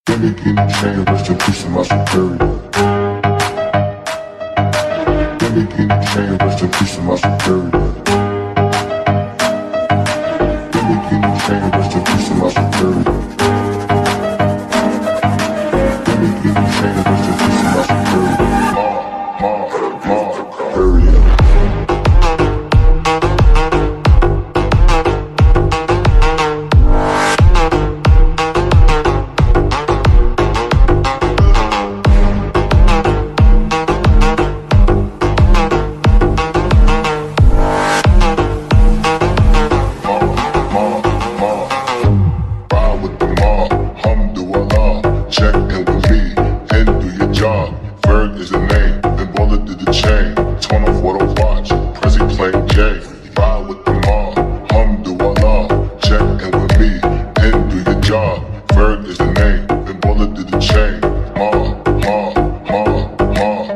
Gimme chain, rest in peace to my superior. Gimme chain, rest in peace to my superior. Gimme chain, rest in peace to my superior. Gimme chain, rest in peace to my superior.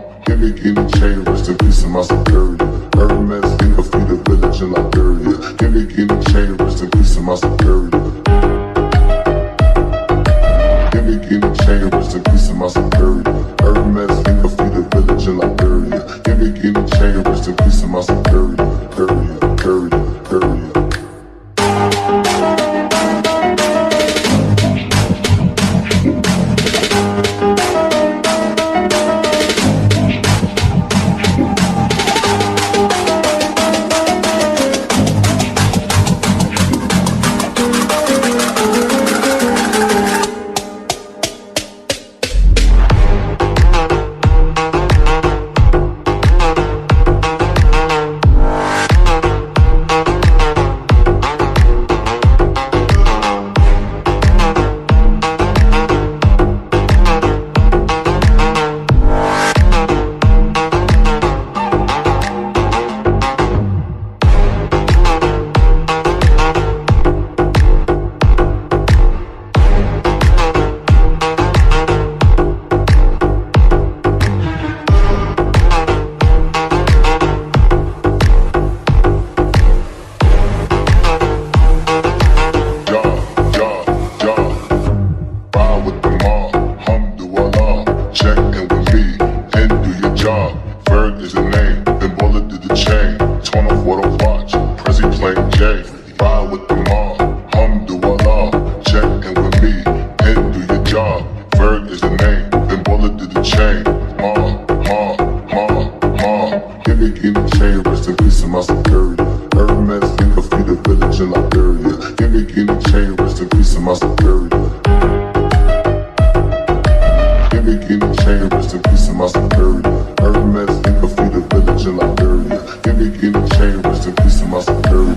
Superior. Gimme chain, rest in peace to my superior. Gimme chain, rest in peace to my superior. Gimme chain, rest in peace to my superior. Gimme chain, rest in peace to my superior.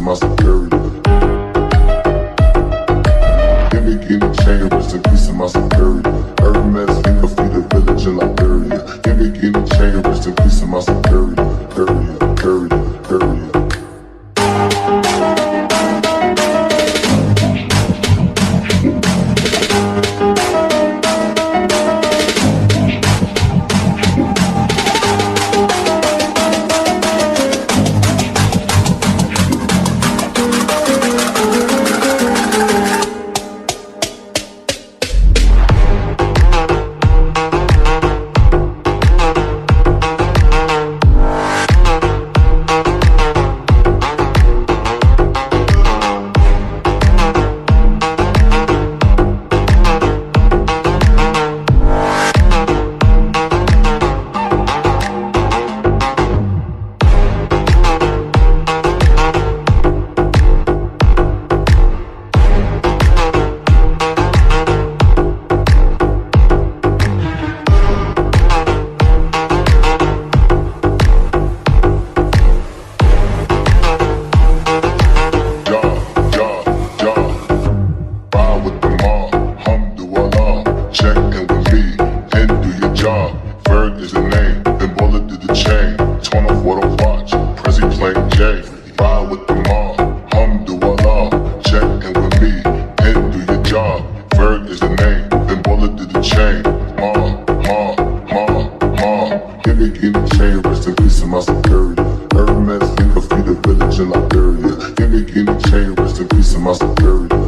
Superior. Give me chain, rest in peace of my superior. Hermes, finger, feet, Alhamdulillah, check in with me, and do your job. Ferg is the name, then bullet did the chain. Give me chain, rest in peace of my superior. Hermes, think of the village in Liberia. Give me chain, rest in peace of my superior.